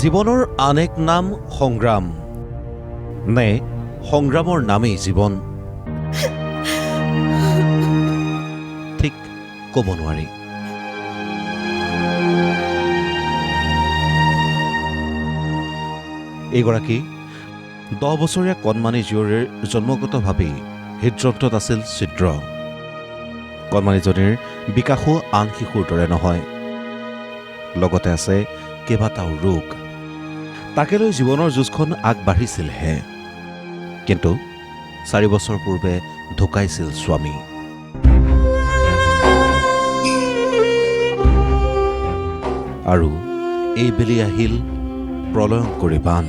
জীৱনৰ আন এক নাম সংগ্ৰাম নে সংগ্ৰামৰ নামেই জীৱন ঠিক ক'ব নোৱাৰি। এইগৰাকী 10 বছৰীয়া কণমানি জীয়ৰীৰ জন্মগতভাৱেই হৃদযন্ত্ৰত আছিল ছিদ্ৰ। কণমানিজনীৰ বিকাশো আন শিশুৰ দৰে নহয়, লগতে আছে কেইবাটাও ৰোগ। তাকে লৈ জীৱনৰ যুঁজখন আগবাঢ়িছিলহে, কিন্তু 4 বছৰ পূৰ্বে ঢুকাইছিল স্বামী। আৰু এইবেলি আহিল প্ৰলয়ংকৰী বান।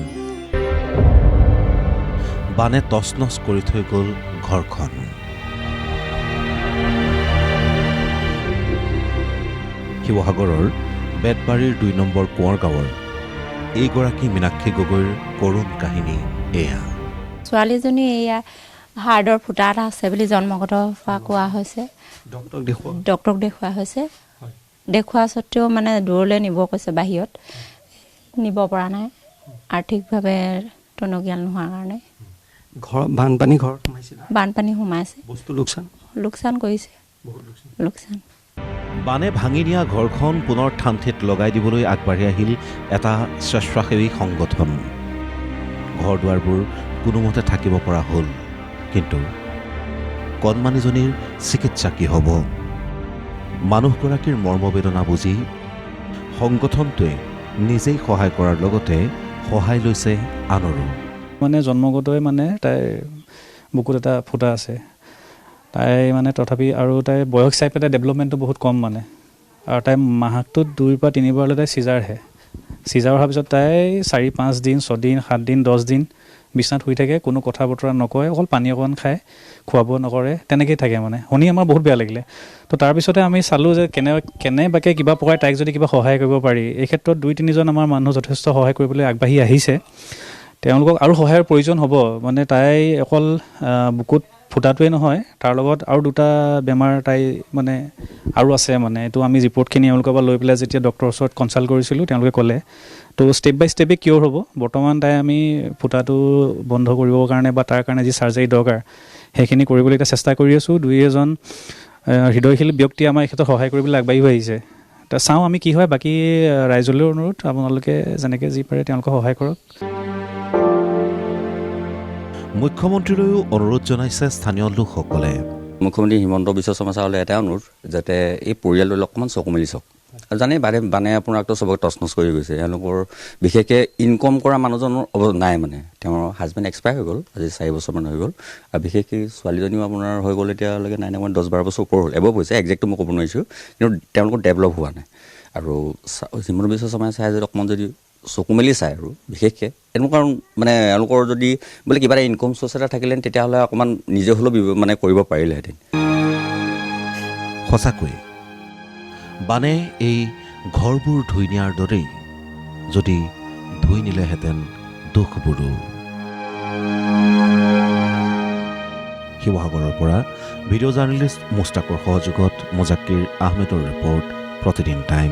বানে তছনছ কৰি থৈ গ'ল ঘৰখন। শিৱসাগৰৰ বেতবাৰীৰ 2 নম্বৰ কোঁৱৰ গাঁৱৰ এইগৰাকী মীনাক্ষী গগৈৰ কৰুণ কাহিনী এয়া। ছোৱালীজনী এয়া হাৰ্টৰ ফুটা এটা আছে বুলি জন্মগতৰ পৰা কোৱা হৈছে। ডক্টৰক দেখুওৱা হৈছে। দেখুওৱা স্বত্তেও মানে দূৰলৈ নিব কৈছে, বাহিৰত নিব পৰা নাই, আৰ্থিকভাৱে টনকিয়াল নোহোৱাৰ কাৰণে। বানপানী সোমাইছে, লোকচান কৰিছে, লোকচান। বানে ভাঙি নিয়া ঘৰখন পুনৰ থান-থিত লগাই দিবলৈ আগবাঢ়ি আহিল এটা স্বেচ্ছাসেৱী সংগঠন। ঘৰ দুৱাৰবোৰ কোনোমতে থাকিব পৰা হ'ল, কিন্তু কণমানিজনীৰ চিকিৎসা কি হ'ব? মানুহগৰাকীৰ মৰ্মবেদনা বুজি সংগঠনটোৱে নিজেই সহায় কৰাৰ লগতে সহায় লৈছে আনৰো। মানে জন্মগতই মানে তাইৰ বুকুত এটা ফুটা আছে, তাই মানে তথাপি আৰু তাইৰ বয়স চাই পেলাই ডেভেলপমেণ্টটো বহুত কম মানে। আৰু তাই মাহটোত 2 বা 3 বাৰলৈ তাই চিজাৰহে। চিজাৰ হোৱাৰ পিছত তাই 4-5 দিন, 6 দিন, 7 দিন, 10 দিন বিচনাত শুই থাকে, কোনো কথা বতৰা নকয়, অকল পানী অকণ খায়, খোৱা বোৱা নকৰে, তেনেকৈয়ে থাকে মানে। শুনি আমাৰ বহুত বেয়া লাগিলে। তো তাৰপিছতে আমি চালোঁ যে কেনেবাকৈ কিবা প্ৰকাৰে তাইক যদি কিবা সহায় কৰিব পাৰি। এই ক্ষেত্ৰত 2-3জন আমাৰ মানুহ যথেষ্ট সহায় কৰিবলৈ আগবাঢ়ি আহিছে। তেওঁলোকক আৰু সহায়ৰ প্ৰয়োজন হ'ব। মানে তাই অকল বুকুত ফুটাটোৱে নহয়, তাৰ লগত আৰু 2টা বেমাৰ তাই মানে আৰু আছে মানে। এইটো আমি ৰিপৰ্টখিনি এওঁলোকৰ পৰা লৈ পেলাই যেতিয়া ডক্টৰৰ ওচৰত কনচাল্ট কৰিছিলোঁ, তেওঁলোকে ক'লে তো ষ্টেপ বাই ষ্টেপে কিয়ৰ হ'ব। বৰ্তমান তাই আমি ফুটাটো বন্ধ কৰিবৰ কাৰণে বা তাৰ কাৰণে যি চাৰ্জাৰী দৰকাৰ সেইখিনি কৰিবলৈ এতিয়া চেষ্টা কৰি আছোঁ। 2-এজন হৃদয়শীল ব্যক্তিয়ে আমাৰ এই ক্ষেত্ৰত সহায় কৰিবলৈ আগবাঢ়ি আহিছে। এতিয়া চাওঁ আমি কি হয়। বাকী ৰাইজলৈও অনুৰোধ, আপোনালোকে যেনেকৈ যি পাৰে তেওঁলোকক সহায় কৰক। মুখ্যমন্ত্ৰীলৈও অনুৰোধ জনাইছে স্থানীয় লোকসকলে। মুখ্যমন্ত্ৰী হিমন্ত বিশ্ব শৰ্মা ছাৰলৈ এটাই অনুৰোধ, যাতে এই পৰিয়ালটোলৈ অকণমান চকু মেলি চাওক। আৰু জানেই বানে আপোনাকতো চবকে তছনছ কৰি গৈছে। তেওঁলোকৰ বিশেষকৈ ইনকম কৰা মানুহজনৰ নাই মানে। তেওঁৰ হাজবেণ্ড এক্সপায়াৰ হৈ গ'ল, আজি 4 বছৰমান হৈ গ'ল। আৰু বিশেষকৈ ছোৱালীজনীও আপোনাৰ হৈ গ'ল এতিয়ালৈকে 10-12 বছৰ ওপৰ হ'ল। এবাৰ হৈছে, একজেক্টটো মই ক'ব নোৱাৰিছোঁ, কিন্তু তেওঁলোকৰ ডেভেলপ হোৱা নাই। আৰু হিমন্ত বিশ্ব শৰ্মাই চাই যদি অকণমান যদি চকু মেলি চায়, আৰু বিশেষকৈ এনেকুৱা মানে এওঁলোকৰ যদি বোলে কিবা এটা ইনকম চ'ৰ্চ এটা থাকিলেহেঁতেন, তেতিয়াহ'লে অকণমান নিজে হ'লেও মানে কৰিব পাৰিলেহেঁতেন। সঁচাকৈ বানে এই ঘৰবোৰ ধুই নিয়াৰ দৰেই যদি ধুই নিলেহেঁতেন দুখবোৰো। শিৱসাগৰৰ পৰা ভিডিঅ' জাৰ্নেলিষ্ট মুস্তাকৰ সহযোগত মোজাক্কিৰ আহমেদৰ ৰিপৰ্ট, প্ৰতিদিন টাইম।